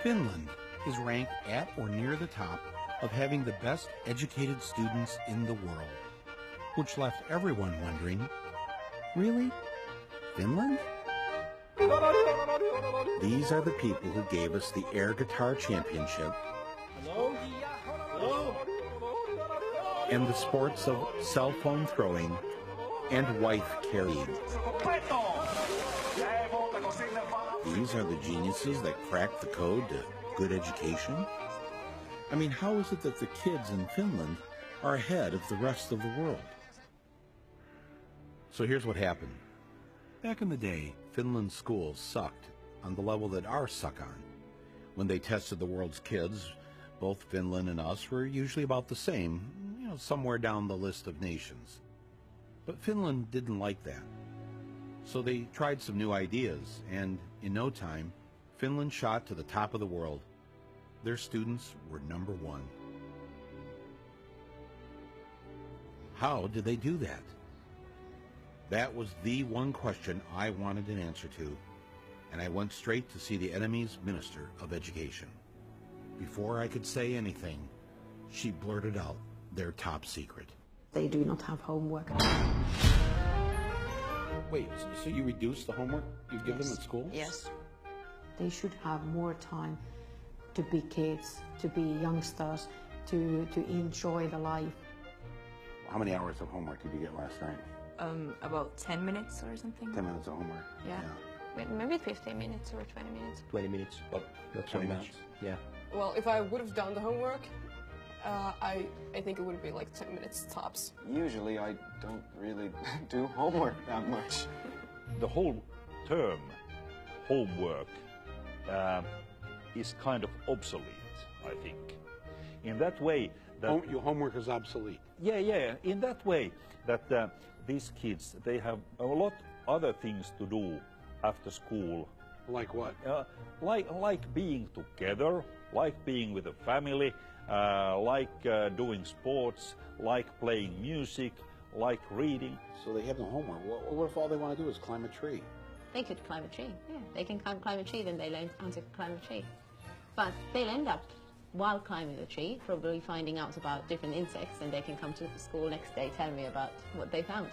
Finland is ranked at or near the top of having the best educated students in the world, which left everyone wondering, really? Finland? These are the people who gave us the air guitar championship and the sports of cell phone throwing and wife carrying. These are the geniuses that cracked the code to good education. I mean, how is it that the kids in Finland are ahead of the rest of the world? So here's what happened. Back in the day, Finland's schools sucked on the level that ours suck on. When they tested the world's kids, both Finland and us were usually about the same, somewhere down the list of nations. But Finland didn't like that. So they tried some new ideas, and in no time, Finland shot to the top of the world. Their students were #1. How did they do that? That was the one question I wanted an answer to, and I went straight to see the enemy's Minister of Education. Before I could say anything, she blurted out their top secret. They do not have homework. Wait, so you reduce the homework you give them at school? Yes. They should have more time to be kids, to be youngsters, to enjoy the life. How many hours of homework did you get last night? About 10 minutes or something. 10 minutes of homework? Yeah. Maybe 15 minutes or 20 minutes. 20 minutes, but not so 20 much. minutes? Yeah. Well, if I would have done the homework, I think it would be like 10 minutes tops. Usually I don't really do homework that much. The whole term homework is kind of obsolete, I think. In that way that... Your homework is obsolete. Yeah. In that way that these kids, they have a lot other things to do after school. Like what? Like being together, like being with a family, like doing sports, like playing music, like reading. So they have no homework. What if all they want to do is climb a tree? They could climb a tree, yeah. They can climb a tree, then they learn how to climb a tree. But they'll end up, while climbing the tree, probably finding out about different insects, and they can come to school next day, tell me about what they found.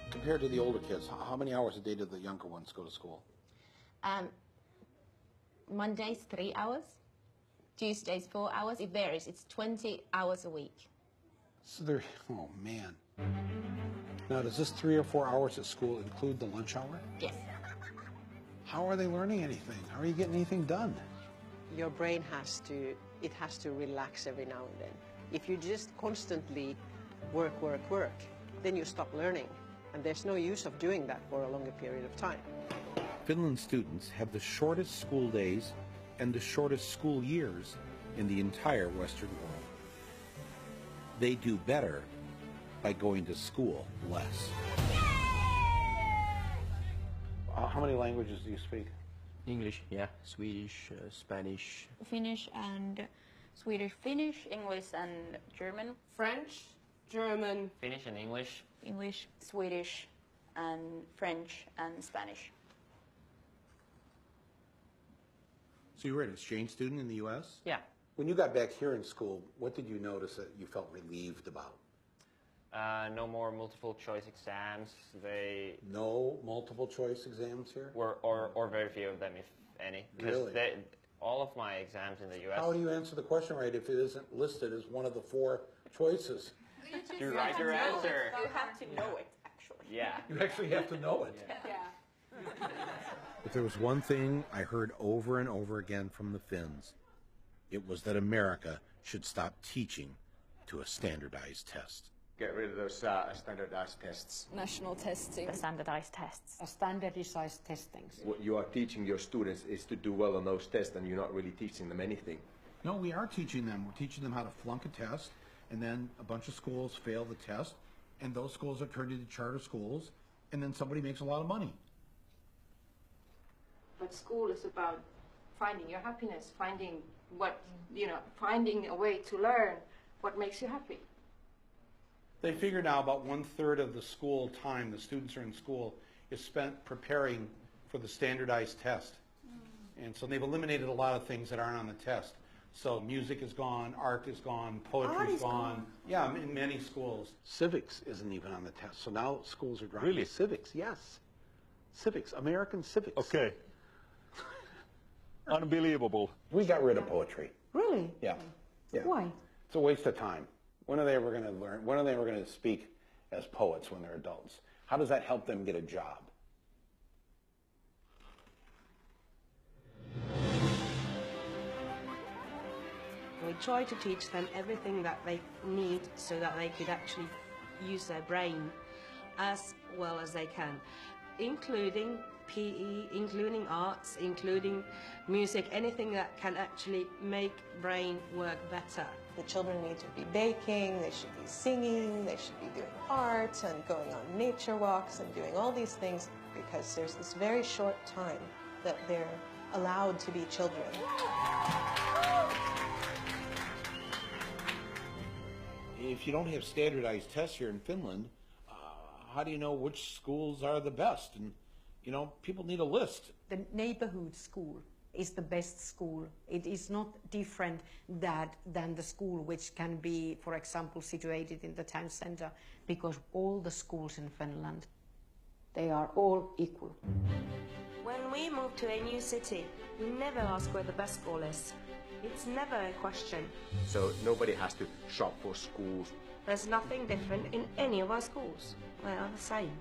Compared to the older kids, how many hours a day do the younger ones go to school? Mondays, 3 hours. Tuesdays, 4 hours. It varies. It's 20 hours a week. So they're, oh man. Now, does this 3 or 4 hours at school include the lunch hour? Yes. How are they learning anything? How are you getting anything done? Your brain has to relax every now and then. If you just constantly work, then you stop learning. And there's no use of doing that for a longer period of time. Finland students have the shortest school days and the shortest school years in the entire Western world. They do better by going to school less. How many languages do you speak? English, yeah. Swedish, Spanish. Finnish and Swedish. Finnish, English and German. French, German. Finnish and English. English, Swedish, and French and Spanish. So you were an exchange student in the U.S.? Yeah. When you got back here in school, what did you notice that you felt relieved about? No more multiple choice exams. No multiple choice exams here? Or very few of them, if any. Really? All of my exams in the U.S. How do you answer the question right if it isn't listed as one of the 4 choices? You write your answer. You have to know it, actually. Yeah. You actually have to know it. Yeah. If there was one thing I heard over and over again from the Finns, it was that America should stop teaching to a standardized test. Get rid of those standardized tests. National testing. The standardized tests. Standardized testings. What you are teaching your students is to do well on those tests, and you're not really teaching them anything. No, we are teaching them. We're teaching them how to flunk a test, and then a bunch of schools fail the test, and those schools are turned into charter schools, and then somebody makes a lot of money. But school is about finding your happiness, finding finding a way to learn what makes you happy. They figure now about 1/3 of the school time the students are in school is spent preparing for the standardized test. And so they've eliminated a lot of things that aren't on the test. So music is gone, art is gone, poetry is gone. Yeah, in many schools. Civics isn't even on the test. So now schools are dropping Really? civics. Yes. Civics, American civics. Okay. Unbelievable. We got rid of poetry. Really? Yeah. Yeah. Why? It's a waste of time. When are they ever going to learn? When are they ever going to speak as poets when they're adults? How does that help them get a job? We try to teach them everything that they need so that they could actually use their brain as well as they can, including PE, including arts, including music, anything that can actually make brain work better. The children need to be baking, they should be singing, they should be doing art and going on nature walks and doing all these things because there's this very short time that they're allowed to be children. If you don't have standardized tests here in Finland, how do you know which schools are the best? And, you know, people need a list. The neighborhood school is the best school. It is not different than the school which can be, for example, situated in the town center, because all the schools in Finland, they are all equal. When we move to a new city, we never ask where the best school is. It's never a question. So nobody has to shop for schools. There's nothing different in any of our schools. They are the same.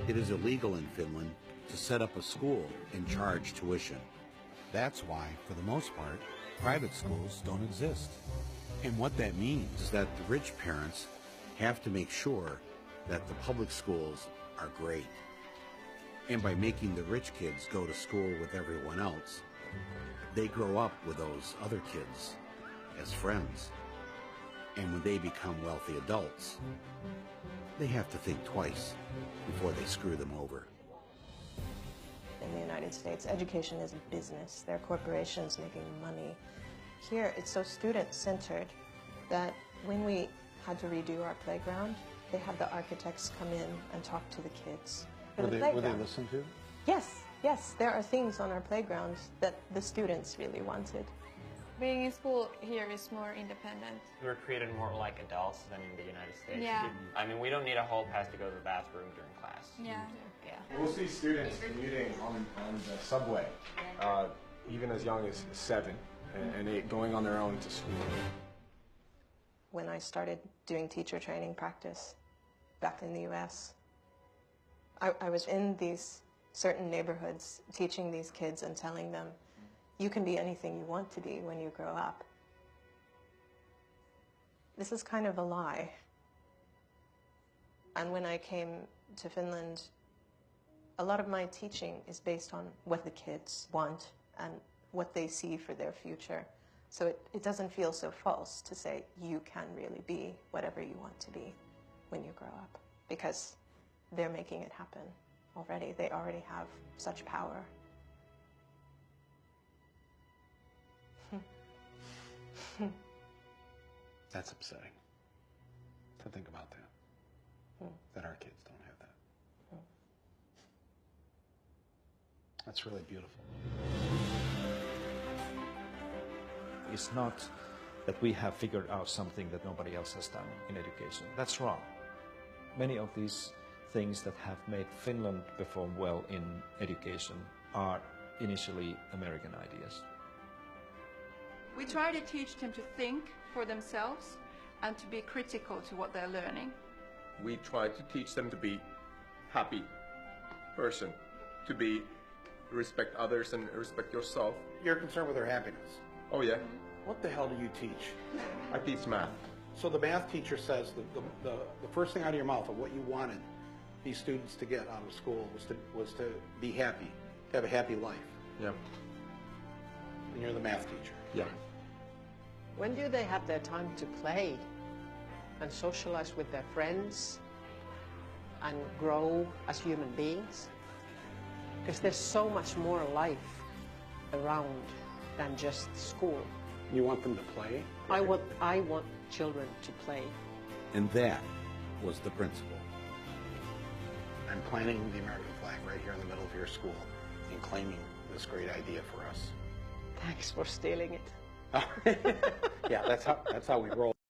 It is illegal in Finland to set up a school and charge tuition. That's why, for the most part, private schools don't exist. And what that means is that the rich parents have to make sure that the public schools are great. And by making the rich kids go to school with everyone else, they grow up with those other kids as friends. And when they become wealthy adults, they have to think twice before they screw them over. In the United States, education is a business. There are corporations making money. Here, it's so student-centered that when we had to redo our playground, they had the architects come in and talk to the kids. Were they listened to? Yes, yes. There are things on our playgrounds that the students really wanted. Being in school here is more independent. We're treated more like adults than in the United States. Yeah. I mean, we don't need a hall pass to go to the bathroom during class. Yeah. We'll see students commuting on the subway, even as young as 7 and 8, going on their own to school. When I started doing teacher training practice back in the US, I was in these certain neighborhoods teaching these kids and telling them, you can be anything you want to be when you grow up. This is kind of a lie. And when I came to Finland, a lot of my teaching is based on what the kids want and what they see for their future. So it doesn't feel so false to say you can really be whatever you want to be when you grow up, because they're making it happen already. They already have such power. That's upsetting to think about that, that our kids don't have that. That's really beautiful. It's not that we have figured out something that nobody else has done in education. That's wrong. Many of these things that have made Finland perform well in education are initially American ideas. We try to teach them to think for themselves and to be critical to what they're learning. We try to teach them to be happy person, to be respect others and respect yourself. You're concerned with their happiness. Oh yeah. What the hell do you teach? I teach math. So the math teacher says the first thing out of your mouth of what you wanted these students to get out of school was to be happy, to have a happy life. Yeah. And you're the math teacher. Yeah. When do they have their time to play and socialize with their friends and grow as human beings? Because there's so much more life around than just school. You want them to play? I want children to play. And that was the principle. I'm planting the American flag right here in the middle of your school and claiming this great idea for us. Thanks for stealing it. Yeah, that's how we roll.